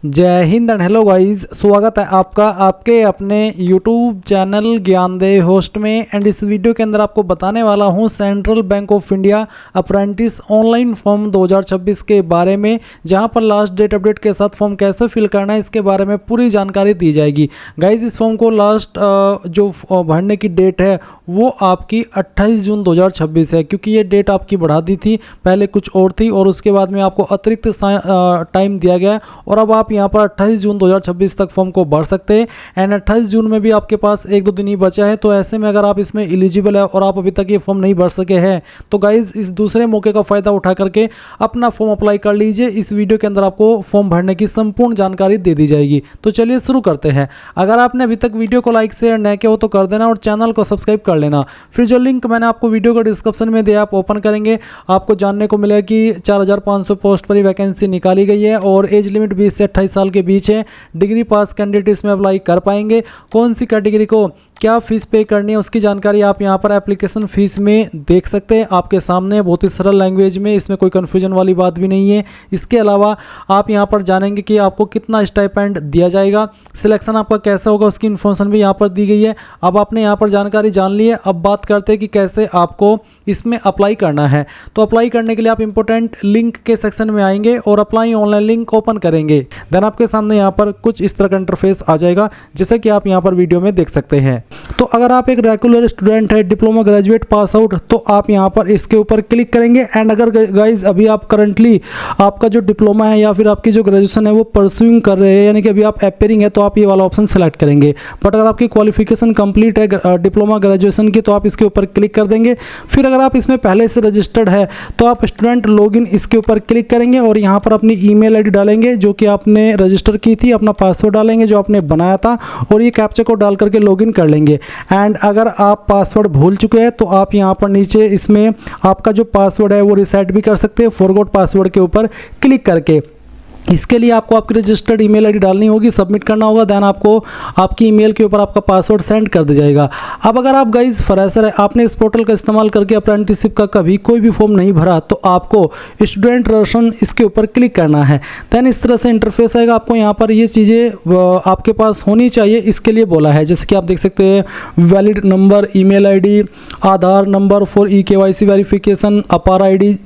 जय Hind and hello guys, स्वागत है आपका आपके अपने यूट्यूब चैनल ज्ञानदेव होस्ट में। एंड इस वीडियो के अंदर आपको बताने वाला हूं central bank of India apprentice online form 2026 के बारे में, जहां पर लास्ट डेट अपडेट के साथ फॉर्म कैसे फिल करना है इसके बारे में पूरी जानकारी दी जाएगी। गाइस इस फॉर्म को लास्ट जो भरने की डेट है वो आपकी 28 जून 2026 है, क्योंकि ये डेट आपकी बढ़ा दी थी, पहले कुछ और थी और उसके बाद में आपको अतिरिक्त टाइम दिया गया और अब आप यहाँ पर 28 जून 2026 तक फॉर्म को भर सकते हैं। एंड 28 जून में भी आपके पास 1-2 दिन ही बचा है, तो ऐसे में अगर आप इसमें एलिजिबल है और आप अभी तक ये फॉर्म नहीं भर सके हैं तो गाइज इस दूसरे मौके का फ़ायदा उठा करके अपना फॉर्म अप्लाई कर लीजिए। इस वीडियो के अंदर आपको फॉर्म भरने की संपूर्ण जानकारी दे दी जाएगी। तो चलिए शुरू करते हैं। अगर आपने अभी तक वीडियो को लाइक शेयर न किया हो तो कर देना और चैनल को सब्सक्राइब कर लेना। फिर जो लिंक मैंने आपको वीडियो को डिस्क्रिप्शन में दिया आप ओपन करेंगे, आपको जानने को मिलेगा कि 4500 पोस्ट पर ही वैकेंसी निकाली गई है और एज लिमिट 20 से 28 साल के बीच है। डिग्री पास कैंडिडेट इसमें अप्लाई कर पाएंगे। कौन सी कैटेगरी को क्या फीस पे करनी है उसकी जानकारी आप यहां पर एप्लीकेशन फीस में देख सकते हैं। आपके सामने बहुत ही सरल लैंग्वेज में, इसमें कोई कन्फ्यूजन वाली बात भी नहीं है। इसके अलावा आप यहां पर जानेंगे कि आपको कितना स्टाइपेंड दिया जाएगा, सिलेक्शन आपका कैसा होगा उसकी इन्फॉर्मेशन भी यहां पर दी गई है। अब आपने यहां पर जानकारी जान ली है, अब बात करते हैं कि कैसे आपको इसमें अप्लाई करना है। तो अप्लाई करने के लिए आप इंपॉर्टेंट लिंक के सेक्शन में आएंगे और अप्लाई ऑनलाइन लिंक ओपन करेंगे। देन आपके सामने यहाँ पर कुछ इस तरह का इंटरफेस आ जाएगा, जैसे कि आप यहाँ पर वीडियो में देख सकते हैं। तो अगर आप एक रेगुलर स्टूडेंट है, डिप्लोमा ग्रेजुएट पास आउट, तो आप यहाँ पर इसके ऊपर क्लिक करेंगे। एंड अगर गाइज अभी आप करंटली आपका जो डिप्लोमा है या फिर आपकी जो ग्रेजुएशन है वो परस्यूइंग कर रहे हैं, यानी कि अभी आप एपियरिंग है, तो आप ये वाला ऑप्शन सेलेक्ट करेंगे। बट अगर आपकी क्वालिफिकेशन कंप्लीट है डिप्लोमा ग्रेजुएशन की तो आप इसके ऊपर क्लिक कर देंगे। फिर अगर आप इसमें पहले से रजिस्टर्ड है तो आप स्टूडेंट लॉगिन इसके ऊपर क्लिक करेंगे और यहाँ पर अपनी ईमेल आईडी डालेंगे जो कि आपने रजिस्टर की थी, अपना पासवर्ड डालेंगे जो आपने बनाया था और ये कैप्चा कोड डाल करके लॉगिन कर लेंगे। एंड अगर आप पासवर्ड भूल चुके हैं तो आप यहाँ पर नीचे इसमें आपका जो पासवर्ड है वो रिसेट भी कर सकते हैं फॉरगॉट पासवर्ड के ऊपर क्लिक करके। इसके लिए आपको आपकी रजिस्टर्ड ईमेल आईडी डालनी होगी, सबमिट करना होगा, देन आपको आपकी ईमेल के ऊपर आपका पासवर्ड सेंड कर दिया जाएगा। अब अगर आप गाइज फ्रेशर है, आपने इस पोर्टल का इस्तेमाल करके अप्रेंटिसशिप का कभी कोई भी फॉर्म नहीं भरा, तो आपको स्टूडेंट रजिस्ट्रेशन इसके ऊपर क्लिक करना है। देन इस तरह से इंटरफेस आएगा। आपको यहाँ पर ये चीज़ें आपके पास होनी चाहिए, इसके लिए बोला है। जैसे कि आप देख सकते हैं valid number, email ID, Aadhaar number for KYC verification, अपार आईडी,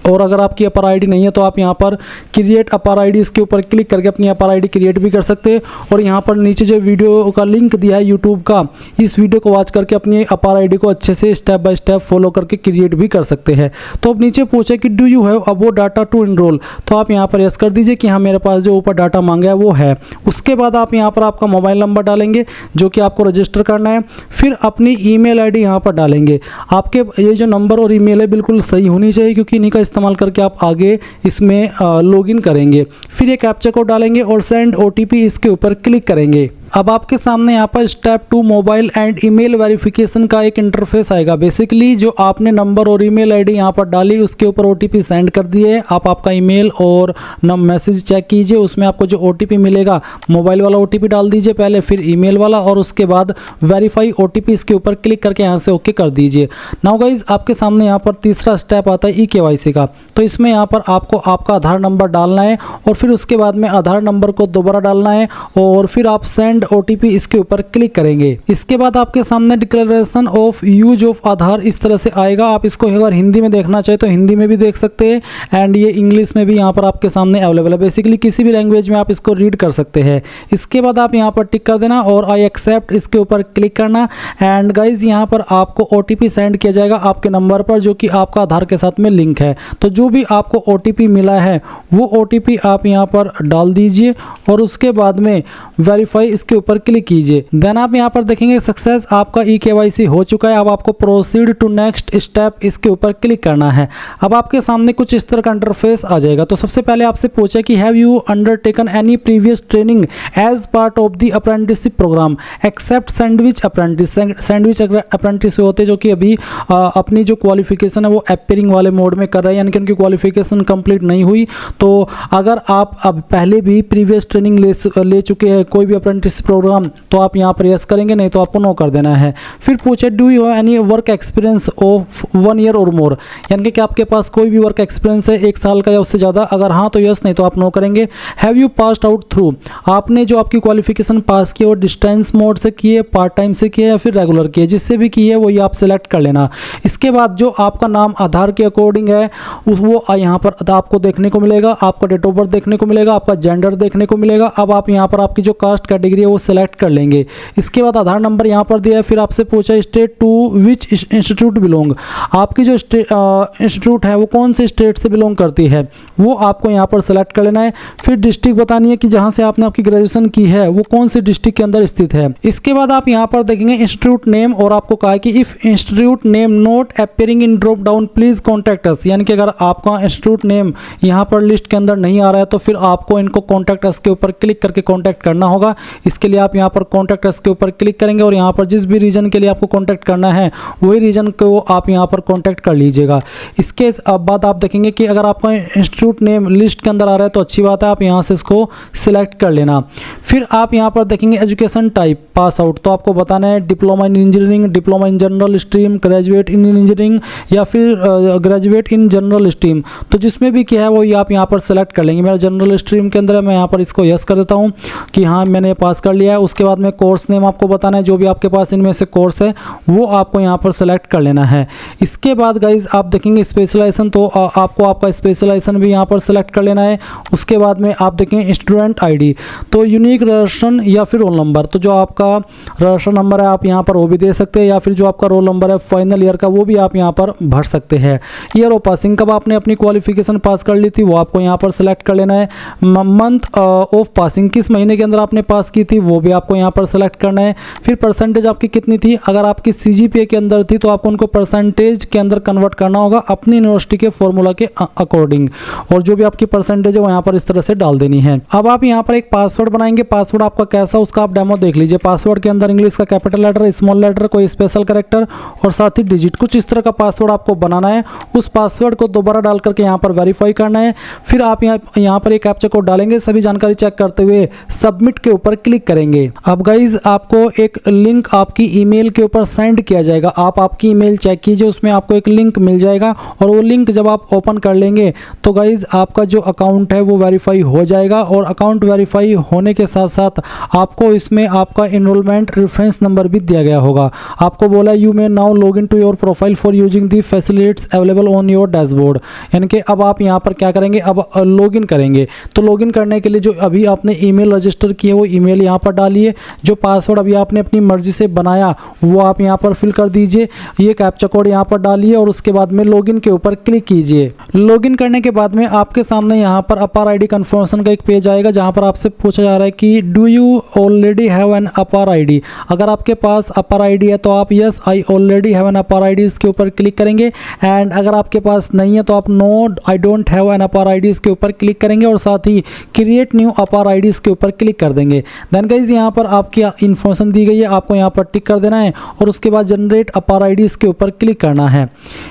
और अगर आपकी अपार आईडी नहीं है तो आप यहाँ पर क्रिएट अपार आईडी इसके ऊपर क्लिक करके अपनी अपार आईडी क्रिएट भी कर सकते हैं। और यहाँ पर नीचे जो वीडियो का लिंक दिया है यूट्यूब का, इस वीडियो को वॉच करके अपनी अपार आईडी को अच्छे से स्टेप बाय स्टेप फॉलो करके क्रिएट भी कर सकते हैं। तो अब नीचे पूछे कि do you have above data to enrol, तो आप यहाँ पर यस कर दीजिए कि हाँ मेरे पास जो ऊपर डाटा मांगा है वो है। उसके बाद आप यहाँ पर आपका मोबाइल नंबर डालेंगे जो कि आपको रजिस्टर करना है। फिर अपनी ईमेल आईडी यहाँ पर डालेंगे। आपके ये जो नंबर और ईमेल है बिल्कुल सही होनी चाहिए, क्योंकि इन्हीं का इस्तेमाल करके आप आगे इसमें लॉगिन करेंगे। फिर ये कैप्चा कोड डालेंगे और सेंड OTP इसके ऊपर क्लिक करेंगे। अब आपके सामने यहाँ पर step 2 mobile and email verification का एक इंटरफेस आएगा। बेसिकली जो आपने नंबर और ईमेल आईडी यहाँ पर डाली उसके ऊपर OTP सेंड कर दिए। आप आपका ईमेल और मैसेज चेक कीजिए, उसमें आपको जो OTP मिलेगा मोबाइल वाला OTP डाल दीजिए पहले, फिर ईमेल वाला और उसके बाद वेरीफाई OTP इसके ऊपर क्लिक करके यहाँ से ओके कर दीजिए। नाउ गाइज आपके सामने यहाँ पर तीसरा स्टेप आता है KYC का। तो इसमें यहाँ पर आपको आपका आधार नंबर डालना है और फिर उसके बाद में आधार नंबर को दोबारा डालना है और फिर आप सेंड OTP इसके ऊपर क्लिक करेंगे। इसके बाद आपके सामने डिक्लेरेशन ऑफ यूज ऑफ आधार इस तरह से आएगा। आप इसको अगर हिंदी में देखना चाहे तो हिंदी में भी देख सकते हैं एंड ये इंग्लिश में भी यहाँ पर आपके सामने अवेलेबल है। बेसिकली किसी भी लैंग्वेज में आप इसको रीड कर सकते हैं। इसके बाद आप यहाँ पर टिक कर देना और आई एक्सेप्ट इसके ऊपर क्लिक करना। एंड गाइज यहाँ पर आपको OTP सेंड किया जाएगा आपके नंबर पर जो कि आपका आधार के साथ में लिंक है। तो जो भी आपको OTP मिला है वो OTP आप यहाँ पर डाल दीजिए और उसके बाद में वेरीफाई इसके ऊपर क्लिक कीजिए। देन आप यहाँ पर देखेंगे सक्सेस, आपका KYC हो चुका है। अब आपको प्रोसीड टू नेक्स्ट स्टेप इसके ऊपर क्लिक करना है। अब आपके सामने कुछ इस तरह का इंटरफेस आ जाएगा। तो सबसे पहले आपसे पूछा कि have you undertaken any previous training as part of the apprenticeship programme except sandwich apprentice. Sandwich apprentice होते जो कि अभी अपनी जो क्वालिफिकेशन है वो एपियरिंग वाले मोड में कर रहे हैं, यानी कि उनकी क्वालिफिकेशन कंप्लीट नहीं हुई। तो अगर आप अब पहले भी प्रीवियस ट्रेनिंग ले चुके हैं, कोई भी अप्रेंटिस दिस प्रोग्राम, तो आप यहाँ पर यस करेंगे, नहीं तो आपको नो कर देना है। फिर पूछे do you have any work experience of 1 year और मोर, यानी कि आपके पास कोई भी वर्क एक्सपीरियंस है 1 साल का या उससे ज़्यादा, अगर हाँ तो यस, नहीं तो आप नो करेंगे। Have you passed out through, आपने जो आपकी क्वालिफिकेशन पास की है वो डिस्टेंस मोड से की है, पार्ट टाइम से की है या फिर रेगुलर की है, जिससे भी की है वही आप सिलेक्ट कर लेना। इसके बाद जो आपका नाम आधार के अकॉर्डिंग है वो यहाँ पर आपको देखने को मिलेगा, आपका डेट ऑफ बर्थ देखने को मिलेगा, आपका जेंडर देखने को मिलेगा। अब आप यहाँ पर आपकी जो कास्ट कैटेगरी है वो सिलेक्ट कर लेंगे। इसके बाद आधार नंबर यहाँ पर दिया है। फिर आपसे पूछा state to which institute belong, आपकी जो इंस्टीट्यूट है वो कौन से स्टेट से बिलोंग करती है वो आपको यहाँ पर सेलेक्ट कर लेना है। फिर डिस्ट्रिक्ट बतानी है कि जहाँ से आपने आपकी ग्रेजुएशन की है वो कौन सी डिस्ट्रिक्ट के अंदर स्थित है। इसके बाद आप यहाँ पर देखेंगे इंस्टीट्यूट नेम, और आपको कहा है कि if institute name note appearing in drop down please contact us, यानी कि अगर आपका इंस्टीट्यूट नेम यहाँ पर लिस्ट के अंदर नहीं आ रहा है तो फिर आपको इनको कॉन्टैक्ट अस के ऊपर क्लिक करके कॉन्टैक्ट करना होगा। इसके लिए आप यहाँ पर कॉन्टैक्ट अस के ऊपर क्लिक करेंगे और यहाँ पर जिस भी रीजन के लिए आपको कॉन्टैक्ट करना है वही रीजन को आप यहाँ पर कॉन्टैक्ट कर लीजिएगा। इसके बाद आप देखेंगे कि अगर आपका इंस्टीट्यूट नेम लिस्ट के अंदर आ रहा है तो अच्छी बात है, आप यहाँ से इसको सिलेक्ट कर लेना। फिर आप यहाँ पर देखेंगे एजुकेशन टाइप पास आउट, तो आपको बताना है diploma in engineering, diploma in general stream, graduate in engineering या फिर ग्रेजुएट इन जनरल स्ट्रीम, तो जिसमें भी किया है वही आप यहाँ पर सेलेक्ट कर लेंगे। मेरा जनरल स्ट्रीम के अंदर है, मैं यहाँ पर इसको यस कर देता हूँ कि हाँ मैंने पास कर लिया है। उसके बाद में कोर्स नेम आपको बताना है, जो भी आपके पास इनमें से कोर्स है वो आपको यहाँ पर सेलेक्ट कर लेना है। इसके बाद गाइज आप देखेंगे स्पेशलाइजेशन, तो आपको आपका स्पेशलाइजेशन भी यहाँ पर सेलेक्ट कर लेना है। उसके बाद में आप देखेंगे स्टूडेंट आईडी, तो यूनिक रजिस्ट्रेशन या फिर रोल नंबर, तो जो आपका रजिस्ट्रेशन नंबर है आप यहाँ पर वो भी दे सकते हैं, या फिर जो आपका रोल नंबर है फाइनल ईयर का वो भी आप यहाँ पर भर सकते हैं। ईयर ऑफ पासिंग, कब आपने अपनी क्वालिफिकेशन पास कर ली थी वो आपको यहाँ पर सेलेक्ट कर लेना है। मंथ ऑफ पासिंग, किस महीने के अंदर आपने पास की थी वो भी आपको यहाँ पर सेलेक्ट करना है। फिर परसेंटेज आपकी कितनी थी, अगर आपकी CGPA के अंदर थी तो आपको उनको परसेंटेज के अंदर कन्वर्ट करना होगा अपनी यूनिवर्सिटी के फॉर्मूला के अकॉर्डिंग, और जो भी आपकी परसेंटेज है वो यहाँ पर इस तरह से डाल देनी है। अब आप यहाँ पर एक पासवर्ड बनाएंगे, पासवर्ड आपका कैसा उसका आप डेमो देख लीजिए। पासवर्ड के अंदर इंग्लिश का कैपिटल लेटर, स्मॉल लेटर, कोई स्पेशल कैरेक्टर और साथ ही डिजिट, कुछ इस तरह का पासवर्ड आपको बनाना है। उस पासवर्ड को दोबारा डाल करके यहाँ पर वेरीफाई करना है। फिर आप यहाँ पर एक कैप्चा कोड डालेंगे, सभी जानकारी चेक करते हुए सबमिट के ऊपर क्लिक करेंगे। अब गाइज आपको एक लिंक आपकी ईमेल के ऊपर सेंड किया जाएगा, आप आपकी ईमेल चेक कीजिए, उसमें आपको एक लिंक मिल जाएगा और वो लिंक जब आप ओपन कर लेंगे तो गाइज आपका जो अकाउंट है वो वेरीफाई हो जाएगा। और अकाउंट वेरीफाई होने के साथ साथ आपको इसमें आपका एनरोलमेंट रेफरेंस नंबर भी दिया गया होगा। आपको बोला you may now log in to your profile for using the facilities available on your dashboard, यानी कि अब आप यहाँ पर क्या करेंगे, अब लॉगिन करेंगे। तो लॉगिन करने के लिए जो अभी आपने ईमेल रजिस्टर की है वो ईमेल यहाँ पर डालिए, जो पासवर्ड अभी आपने अपनी मर्जी से बनाया वो आप यहाँ पर फिल कर दीजिए, ये कैप्चा कोड यहाँ पर डालिए और उसके बाद में लॉगिन के ऊपर क्लिक कीजिए। लॉगिन करने के बाद में आपके सामने यहाँ पर अपार आईडी कन्फर्मेशन का एक पेज आएगा, जहाँ पर आपसे पूछा जा रहा है कि do you already have an APAR ID. अगर आपके पास अपार आईडी है तो आप yes I already have an APAR ID इसके ऊपर क्लिक करेंगे, एंड अगर आपके पास नहीं है तो आप no I don't have an APAR ID इसके ऊपर क्लिक करेंगे और साथ ही क्रिएट न्यू अपार आईडी इसके ऊपर क्लिक कर देंगे। देन गाइज यहाँ पर आपकी इन्फॉर्मेशन दी गई है, आपको यहाँ पर टिक कर देना है और उसके बाद जनरेट अपार आईडी इसके ऊपर क्लिक करना है।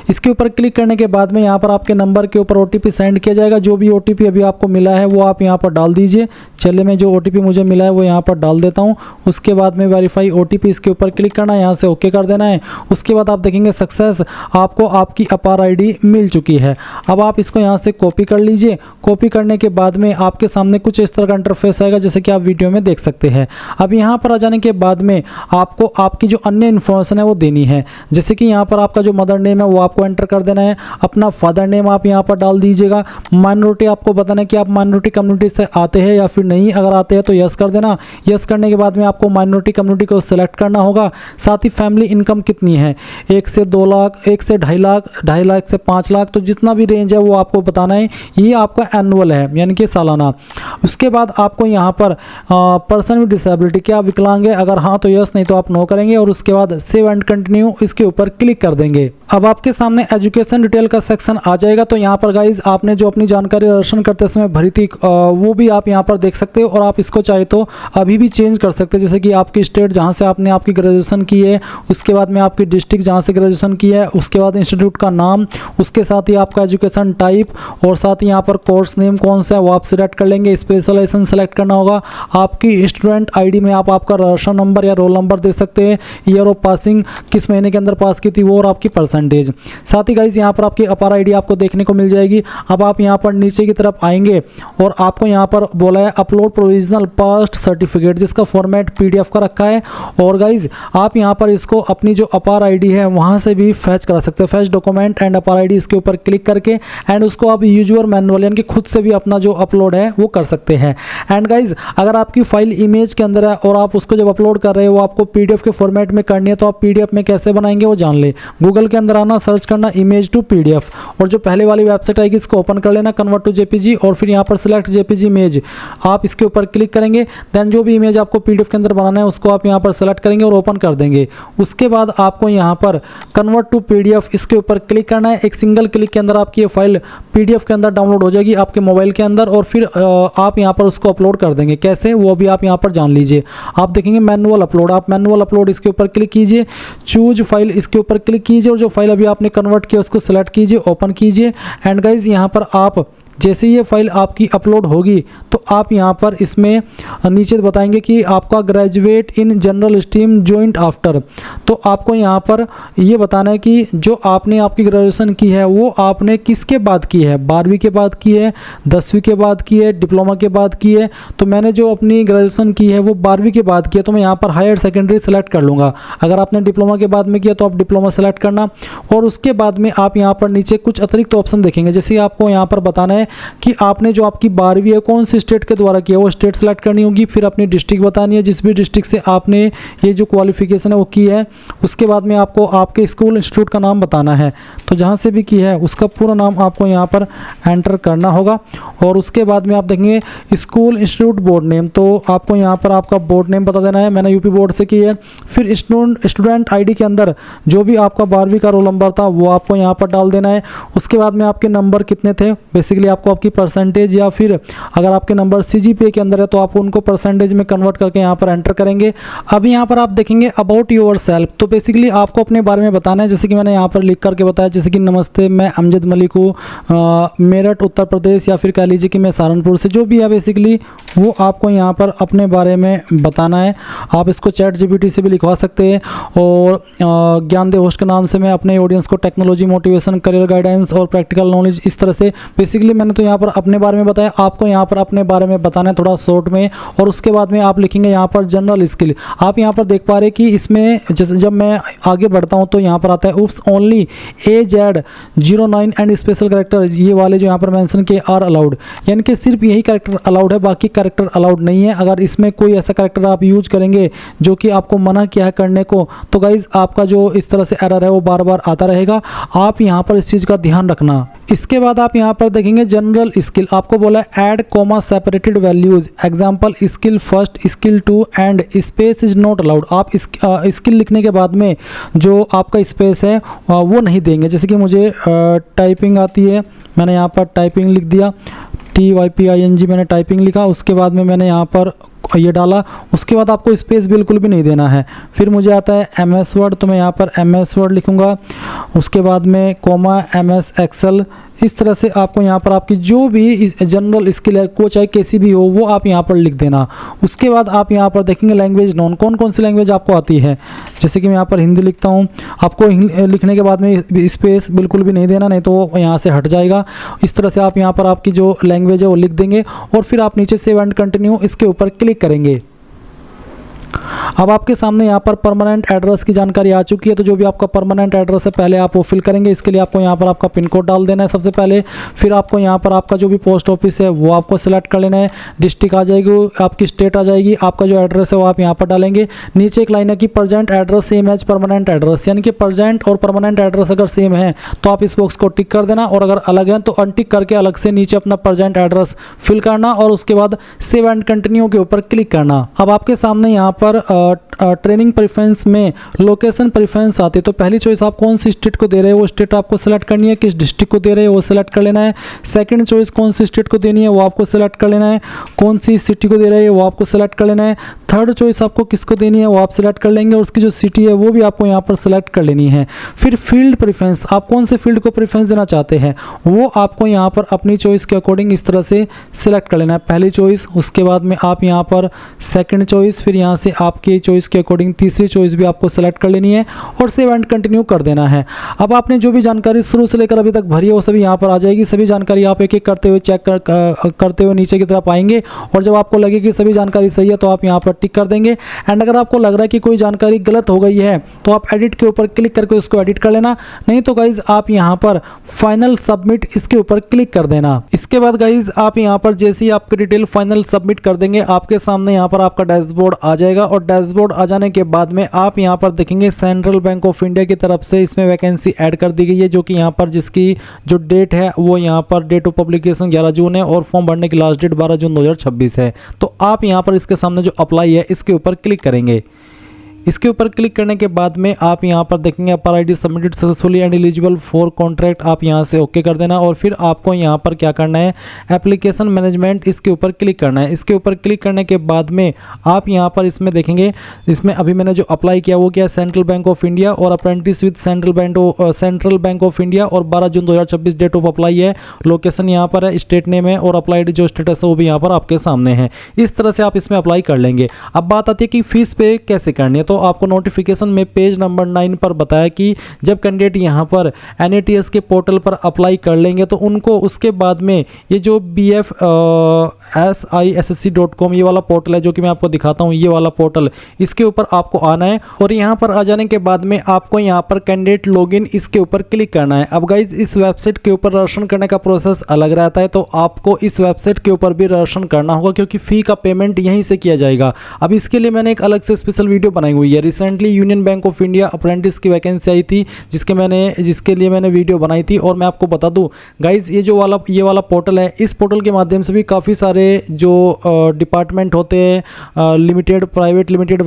इसके ऊपर क्लिक करने के बाद में यहाँ पर आपके नंबर के ऊपर OTP सेंड किया जाएगा, जो भी OTP अभी आपको मिला है वो आप यहाँ पर डाल दीजिए। चलिए मैं जो OTP मुझे मिला है वो यहाँ पर डाल देता हूँ। उसके बाद में वेरीफाई OTP इसके ऊपर क्लिक करना है, यहाँ से ओके कर देना है। उसके बाद आप देखेंगे सक्सेस, आपको आपकी अपार आईडी मिल चुकी है। अब आप इसको यहाँ से कॉपी कर लीजिए। कॉपी करने के बाद में आपके सामने कुछ इस तरह का इंटरफेस आएगा, जैसे कि आप वीडियो में देख सकते हैं। अब यहाँ पर आ जाने के बाद में आपको आपकी जो अन्य इन्फॉर्मेशन है वो देनी है, जैसे कि यहाँ पर आपका जो मदर नेम है वो आपको एंटर कर देना है, अपना फादर नेम आप यहाँ पर डाल दीजिएगा। माइनॉरिटी आपको बताना है कि आप माइनॉरिटी कम्युनिटी से आते हैं या फिर नहीं, अगर आते हैं तो यस कर देना। यस करने के बाद में आपको माइनॉरिटी कम्युनिटी को सिलेक्ट करना होगा। साथ ही फैमिली इनकम कितनी है, 1 से 2 लाख, 1 से 2.5 लाख, 2.5 लाख से 5 लाख, तो जितना भी रेंज है वो आपको बताना है। ये आपका एनुअल है यानी कि सालाना। उसके बाद आपको यहाँ पर पर्सन विद डिसेबिलिटी, क्या विकलांग है, अगर हाँ तो यस, नहीं तो आप नो करेंगे और उसके बाद सेव एंड कंटिन्यू इसके ऊपर क्लिक कर देंगे। अब आपके सामने एजुकेशन डिटेल का सेक्शन आ जाएगा। तो यहाँ पर गाइज आपने जो अपनी जानकारी रजिस्ट्रेशन करते समय भरी थी वो भी आप यहाँ पर देख सकते हो और आप इसको चाहे तो अभी भी चेंज कर सकते हैं। जैसे कि आपकी स्टेट जहाँ से आपने आपकी ग्रेजुएशन की है, उसके बाद में आपकी डिस्ट्रिक्ट जहाँ से ग्रेजुएशन की है, उसके बाद इंस्टीट्यूट का नाम, उसके साथ ही आपका एजुकेशन टाइप और साथ ही यहाँ पर कोर्स नेम कौन सा है वो आप सिलेक्ट कर लेंगे। स्पेशलाइजेशन सेलेक्ट करना होगा। आपकी स्टूडेंट आईडी में आप आपका रजिस्ट्रेशन नंबर या रोल नंबर दे सकते हैं, ईयर ऑफ पासिंग किस महीने के अंदर पास की थी वो, और आपकी परसेंटेज। साथ ही गाइज यहाँ पर आपकी अपार आईडी आपको देखने को मिल जाएगी। अब आप यहाँ पर नीचे की तरफ आएंगे और आपको यहाँ पर बोला है अपलोड प्रोविजनल पास्ट सर्टिफिकेट, जिसका फॉर्मेट पीडीएफ का रखा है। और गाइज आप यहाँ पर इसको अपनी जो अपार आईडी है वहाँ से भी फैच करा सकते हैं। फैच डॉक्यूमेंट एंड अपार आईडी, इसके ऊपर क्लिक करके एंड उसको आप यूजर मैनुअल यानी कि खुद से भी अपना जो अपलोड है वो कर सकते हैं। एंड गाइज अगर आपकी फाइल इमेज के अंदर है और आप उसको जब अपलोड कर रहे हो वो आपको पीडीएफ के फॉर्मेट में करनी है, तो आप पीडीएफ में कैसे बनाएंगे वो जान ले। गूगल के अंदर आना, सर्च करना इमेज टू पीडीएफ, और जो पहले वाली वेबसाइट आएगी इसको ओपन कर लेना, कन्वर्ट टू जेपीजी, और फिर यहाँ पर सिलेक्ट जेपीजी इमेज आप इसके ऊपर क्लिक करेंगे। देन जो भी इमेज आपको पीडीएफ के अंदर बनाना है उसको आप यहाँ पर सेलेक्ट करेंगे और ओपन कर देंगे। उसके बाद आपको यहाँ पर कन्वर्ट टू पीडीएफ इसके ऊपर क्लिक करना है। एक सिंगल क्लिक के अंदर आपकी ये फाइल पीडीएफ के अंदर डाउनलोड हो जाएगी आपके मोबाइल के अंदर, और फिर आप यहाँ पर उसको अपलोड कर देंगे। कैसे वो भी आप यहाँ पर जान लीजिए। आप देखेंगे मैनुअल अपलोड, आप मैनुअल अपलोड इसके ऊपर क्लिक कीजिए, चूज फाइल इसके ऊपर क्लिक कीजिए और जो फाइल अभी आपने कन्वर्ट किया उसको सेलेक्ट कीजिए, ओपन कीजिए। एंड गाइज यहाँ पर आप जैसे ये फाइल आपकी अपलोड होगी तो आप यहाँ पर इसमें नीचे बताएंगे कि आपका graduate in general stream joint after, तो आपको यहाँ पर ये बताना है कि जो आपने आपकी ग्रेजुएशन की है वो आपने किसके बाद की है, 12वीं के बाद की है, 10वीं के बाद की है, डिप्लोमा के बाद की है। तो मैंने जो अपनी ग्रेजुएशन की है वो 12वीं के बाद की है, तो मैं यहाँ पर हायर सेकेंडरी सेलेक्ट कर लूँगा। अगर आपने डिप्लोमा के बाद में किया तो आप डिप्लोमा सेलेक्ट करना, और उसके बाद में आप यहाँ पर नीचे कुछ अतिरिक्त ऑप्शन देखेंगे। जैसे आपको यहाँ पर बताना है कि आपने जो आपकी 12वीं है कौन सी स्टेट के द्वारा किया, वो स्टेट सेलेक्ट करनी होगी। फिर अपनी डिस्ट्रिक्ट बतानी है, जिस भी डिस्ट्रिक्ट से आपने ये जो क्वालिफिकेशन है वो की है। उसके बाद में आपको आपके स्कूल इंस्टीट्यूट का नाम बताना है, तो जहाँ से भी की है उसका पूरा नाम आपको यहाँ पर एंटर करना होगा। और उसके बाद में आप देखेंगे स्कूल इंस्टीट्यूट बोर्ड नेम, तो आपको यहाँ पर आपका बोर्ड नेम बता देना है। मैंने यूपी बोर्ड से की है। फिर स्टूडेंट आईडी के अंदर जो भी आपका 12वीं का रोल नंबर था वो आपको यहाँ पर डाल देना है। उसके बाद में आपके नंबर कितने थे, बेसिकली आपको आपकी परसेंटेज, या फिर अगर आपके नंबर सीजीपीए के अंदर है तो आप उनको परसेंटेज में कन्वर्ट करके यहाँ पर एंटर करेंगे। अब यहाँ पर आप देखेंगे अबाउट योर सेल्फ, तो बेसिकली आपको अपने बारे में बताना है। जैसे कि मैंने यहाँ पर लिख करके बताया, जैसे कि नमस्ते मैं अमजद मलिक हूँ, मेरठ उत्तर प्रदेश, या फिर कह लीजिए कि मैं सहारनपुर से, जो भी है बेसिकली वो आपको यहाँ पर अपने बारे में बताना है। आप इसको चैट जीपीटी से भी लिखवा सकते हैं। और ज्ञानदेव होस्ट के नाम से मैं अपने ऑडियंस को टेक्नोलॉजी, मोटिवेशन, करियर गाइडेंस और प्रैक्टिकल नॉलेज, इस तरह से बेसिकली मैंने तो यहाँ पर अपने बारे में बताया। आपको यहाँ पर अपने बारे में बताना है थोड़ा शॉर्ट में। और उसके बाद में आप लिखेंगे यहाँ पर जनरल स्किल। आप यहाँ पर देख पा रहे हैं कि इसमें जैसे जब मैं आगे बढ़ता हूँ तो यहाँ पर आता है oops only AZ09 and special character, ये वाले जो यहाँ पर मेंशन किए आर अलाउड, यानी कि सिर्फ यही कैरेक्टर अलाउड है, बाकी कैरेक्टर अलाउड नहीं है। अगर इसमें कोई ऐसा कैरेक्टर आप यूज करेंगे जो कि आपको मना किया है करने को, तो गाइज आपका जो इस तरह से एरर है वो बार बार आता रहेगा। आप यहाँ पर इस चीज़ का ध्यान रखना। इसके बाद आप यहाँ पर देखेंगे जनरल स्किल, आपको बोला है add comma separated values, example skill first, skill 2 and space is not allowed. आप स्किल लिखने के बाद में जो आपका स्पेस है वो नहीं देंगे। जैसे कि मुझे टाइपिंग आती है, मैंने यहाँ पर टाइपिंग लिख दिया, TYPING मैंने टाइपिंग लिखा। उसके बाद में मैंने यहाँ पर ये डाला। उसके बाद आपको स्पेस बिल्कुल भी नहीं देना है। फिर मुझे आता है MS वर्ड, तो मैं यहाँ पर MS वर्ड लिखूँगा। उसके बाद में कॉमा MS एक्सेल। इस तरह से आपको यहाँ पर आपकी जो भी जनरल स्किल है को चाहे कैसी भी हो वो आप यहाँ पर लिख देना। उसके बाद आप यहाँ पर देखेंगे लैंग्वेज नॉन, कौन कौन सी लैंग्वेज आपको आती है। जैसे कि मैं यहाँ पर हिंदी लिखता हूँ, आपको लिखने के बाद में स्पेस बिल्कुल भी नहीं देना, नहीं तो वो यहाँ से हट जाएगा। इस तरह से आप यहाँ पर आपकी जो लैंग्वेज है वो लिख देंगे और फिर आप नीचे सेव एंड कंटिन्यू इसके ऊपर क्लिक करेंगे। अब आपके सामने यहाँ पर परमानेंट एड्रेस की जानकारी आ चुकी है। तो जो भी आपका परमानेंट एड्रेस है पहले आप वो फिल करेंगे। इसके लिए आपको यहाँ पर आपका पिन कोड डाल देना है सबसे पहले। फिर आपको यहाँ पर आपका जो भी पोस्ट ऑफिस है वो आपको सिलेक्ट कर लेना है। डिस्ट्रिक्ट आ जाएगी, आपकी स्टेट आ जाएगी, आपका जो एड्रेस है वो आप यहाँ पर डालेंगे। नीचे एक लाइन है कि present address same as permanent address, यानी कि प्रेजेंट और परमानेंट एड्रेस अगर सेम है तो आप इस बॉक्स को टिक कर देना, और अगर अलग है तो अनटिक करके अलग से नीचे अपना प्रेजेंट एड्रेस फिल करना और उसके बाद सेव एंड कंटिन्यू के ऊपर क्लिक करना। अब आपके सामने यहाँ पर ट्रेनिंग प्रेफरेंस में लोकेशन प्रेफरेंस आती है। तो पहली चॉइस आप कौन सी स्टेट को दे रहे हो वो स्टेट आपको सेलेक्ट करनी है, किस डिस्ट्रिक्ट को दे रहे हो वो सेलेक्ट कर लेना है। सेकंड चॉइस कौन सी स्टेट को देनी है वो आपको सेलेक्ट कर लेना है, कौन सी सिटी को दे रहे हो वो आपको सेलेक्ट कर लेना है। थर्ड चॉइस आपको किसको देनी है वो आप सेलेक्ट कर लेंगे और उसकी जो सिटी है वो भी आपको यहाँ पर सेलेक्ट कर लेनी है। फिर फील्ड प्रेफरेंस, आप कौन से फील्ड को प्रेफरेंस देना चाहते हैं वो आपको यहाँ पर अपनी चॉइस के अकॉर्डिंग इस तरह से सिलेक्ट कर लेना है। पहली चॉइस, उसके बाद में आप यहाँ पर सेकंड चॉइस, फिर यहाँ से आपकी चॉइस के अकॉर्डिंग तीसरी चॉइस भी आपको सेलेक्ट कर लेनी है और सेव एंड कंटिन्यू कर देना है। अब आपने जो भी जानकारी शुरू से लेकर अभी तक भरी है वो सभी यहाँ पर आ जाएगी। सभी जानकारी आप एक एक करते हुए चेक करते हुए नीचे की तरफ आएंगे और जब आपको लगे कि सभी जानकारी सही है तो आप यहाँ पर टिक कर देंगे। एंड अगर आपको लग रहा है कि कोई जानकारी गलत हो गई है तो आप एडिट के ऊपर क्लिक करके उसको एडिट कर लेना, नहीं तो गाइज आप यहाँ पर फाइनल सबमिट इसके ऊपर क्लिक कर देना। इसके बाद गाइज आप यहाँ पर जैसे ही आपकी डिटेल फाइनल सबमिट कर देंगे आपके सामने यहाँ पर आपका डैशबोर्ड आ जाएगा और डैशबोर्ड आ जाने के बाद में आप यहाँ पर देखेंगे सेंट्रल बैंक ऑफ इंडिया की तरफ से इसमें वैकेंसी ऐड कर दी गई है, जो कि यहाँ पर जिसकी जो डेट है वो यहाँ पर डेट ऑफ पब्लिकेशन 11 जून है और फॉर्म भरने की लास्ट डेट 12 जून 2026 है। तो आप यहाँ पर इसके सामने जो अप्लाई है इसके ऊपर क्लिक करेंगे। इसके ऊपर क्लिक करने के बाद में आप यहाँ पर देखेंगे upper ID submitted successfully and eligible for contract, आप यहाँ से ओके कर देना और फिर आपको यहाँ पर क्या करना है एप्लीकेशन मैनेजमेंट इसके ऊपर क्लिक करना है। इसके ऊपर क्लिक करने के बाद में आप यहाँ पर इसमें देखेंगे, इसमें अभी मैंने जो अप्लाई किया वो क्या है सेंट्रल बैंक ऑफ इंडिया और apprentice with central bank of India और 12 जून 2026 डेट ऑफ अप्लाई है। लोकेशन यहाँ पर है, स्टेट नेम है और अप्लाइड जो स्टेटस है वो भी यहाँ पर आपके सामने है। इस तरह से आप इसमें अप्लाई कर लेंगे। अब बात आती है कि फीस पे कैसे करनी है, तो आपको नोटिफिकेशन में पेज नंबर 9 पर बताया कि जब कैंडिडेट यहां पर NATS के पोर्टल पर अप्लाई कर लेंगे तो उनको उसके बाद में ये जो bfsissc.com ये वाला पोर्टल है जो कि मैं आपको दिखाता हूं, ये वाला पोर्टल, इसके ऊपर आपको आना है और यहां पर आ जाने के बाद में आपको यहां पर कैंडिडेट लॉगिन इसके ऊपर क्लिक करना है। अब गाइज इस वेबसाइट के ऊपर रजिस्ट्रेशन करने का प्रोसेस अलग रहता है, तो आपको इस वेबसाइट के ऊपर भी रजिस्ट्रेशन करना होगा क्योंकि फी का पेमेंट यहीं से किया जाएगा। अब इसके लिए मैंने एक अलग से स्पेशल वीडियो बनाई हुई है। Recently union bank of India apprentice की वैकेंसी आई थी जिसके लिए मैंने वीडियो बनाई थी और मैं आपको बता दूं गाइज ये वाला पोर्टल है, इस पोर्टल के माध्यम से भी काफ़ी सारे जो डिपार्टमेंट होते हैं लिमिटेड प्राइवेट लिमिटेड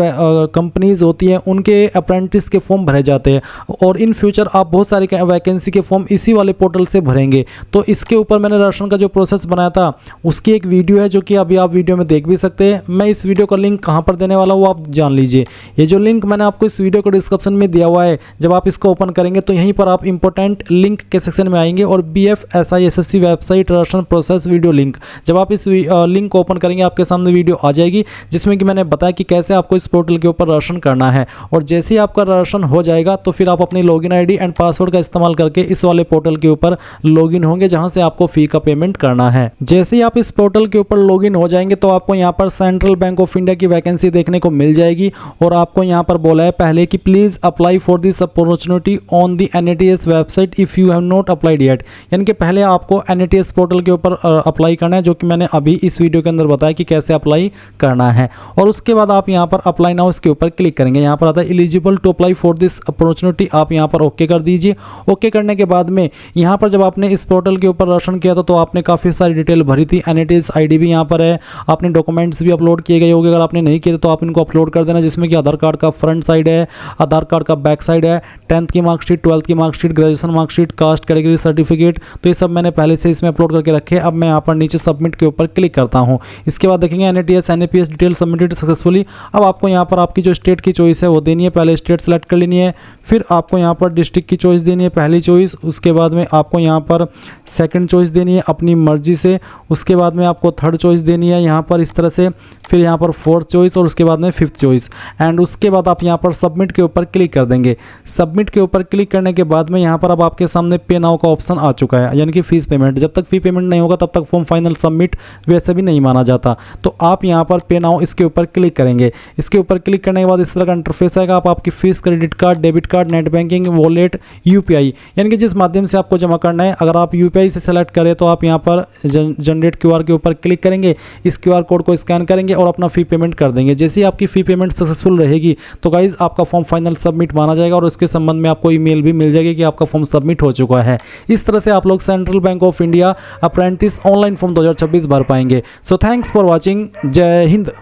कंपनीज होती हैं उनके अप्रेंटिस के फॉर्म भरे जाते हैं और इन फ्यूचर आप बहुत सारे वैकेंसी के फॉर्म इसी वाले पोर्टल से भरेंगे। तो इसके ऊपर मैंने रजिस्ट्रेशन का जो प्रोसेस बनाया था उसकी एक वीडियो है जो कि अभी आप वीडियो में देख भी सकते हैं। मैं इस वीडियो का लिंक कहाँ पर देने वाला हूँ आप जान लीजिए। ये जो लिंक मैंने आपको इस वीडियो को डिस्क्रिप्शन में दिया हुआ है, जब आप इसको ओपन करेंगे तो यहीं पर आप इंपॉर्टेंट लिंक के सेक्शन में आएंगे और BFSISSC website registration process video link, जब आप इस लिंक को ओपन करेंगे आपके सामने वीडियो आ जाएगी जिसमें कि मैंने बताया कि कैसे आपको इस पोर्टल के ऊपर रजिस्ट्रेशन करना है और जैसे ही आपका रजिस्ट्रेशन हो जाएगा तो फिर आप अपनी लॉगिन आईडी एंड पासवर्ड का इस्तेमाल करके इस वाले पोर्टल के ऊपर लॉगिन होंगे जहां से आपको फी का पेमेंट करना है। जैसे ही आप इस पोर्टल के ऊपर लॉगिन हो जाएंगे तो आपको यहाँ पर सेंट्रल बैंक ऑफ इंडिया की वैकेंसी देखने को मिल जाएगी और आपको यहाँ पर बोला है पहले कि please apply for this opportunity on the NATS website if you have not applied yet, यानी कि पहले आपको NATS पोर्टल के ऊपर अप्लाई करना है जो कि मैंने अभी इस वीडियो के अंदर बताया कि कैसे अप्लाई करना है। और उसके बाद आप यहाँ पर अप्लाई नाउ इसके ऊपर क्लिक करेंगे। यहाँ पर आता है eligible to apply for this opportunity, आप यहाँ पर ओके कर दीजिए। ओके करने के बाद में यहाँ पर जब आपने इस पोर्टल के ऊपर रजिस्ट्रेशन किया था तो आपने काफ़ी सारी डिटेल भरी थी। NATS ID भी यहाँ पर है, आपने डॉक्यूमेंट्स भी अपलोड किए गए होंगे, अगर आपने नहीं किए तो आप इनको अपलोड कर देना, जिसमें कि आधार कार्ड का फ्रंट साइड है, आधार कार्ड का बैक साइड है, 10th की मार्कशीट, 12th की marksheet, graduation marksheet, caste category certificate, तो ये सब मैंने पहले से इसमें अपलोड करके रखे। अब मैं यहाँ पर नीचे सबमिट के ऊपर क्लिक करता हूँ। इसके बाद देखेंगे NATS NAPS detail submitted successfully. अब आपको यहाँ पर आपकी जो स्टेट की चॉइस है वो देनी है, पहले स्टेट सेलेक्ट कर लेनी है, फिर आपको यहाँ पर डिस्ट्रिक्ट की चॉइस देनी है पहली चॉइस, उसके बाद में आपको यहाँ पर सेकंड चॉइस देनी है अपनी मर्जी से, उसके बाद में आपको थर्ड चॉइस देनी है यहाँ पर इस तरह से, फिर यहाँ पर फोर्थ चॉइस और उसके बाद में फिफ्थ चॉइस एंड उसके बाद आप यहाँ पर सबमिट के ऊपर क्लिक कर देंगे। सबमिट के ऊपर क्लिक करने के बाद में यहाँ पर अब आपके सामने पे नाउ का ऑप्शन आ चुका है, यानी कि फीस पेमेंट। जब तक फी पेमेंट नहीं होगा तब तक फॉर्म फाइनल सबमिट वैसे भी नहीं माना जाता। तो आप यहाँ पर पे नाउ इसके ऊपर क्लिक करेंगे। इसके ऊपर क्लिक करने के बाद इस तरह का इंटरफेस आएगा। आप आपकी fees credit card, debit card, net banking, wallet, UPI यानी कि जिस माध्यम से आपको जमा करना है, अगर आप UPI से सेलेक्ट करें तो आप यहाँ पर जनरेट QR के ऊपर क्लिक करेंगे, इस QR कोड को स्कैन करेंगे और अपना फी पेमेंट कर देंगे। जैसे ही आपकी फी पेमेंट सक्सेसफुल रहेगी तो गाइज आपका फॉर्म फाइनल सबमिट माना जाएगा और उसके संबंध में आपको ईमेल भी मिल जाएगी कि आपका फॉर्म सबमिट हो चुका है। इस तरह से आप लोग central bank of India apprentice online form 2026 भर पाएंगे। So thanks for watching. जय हिंद।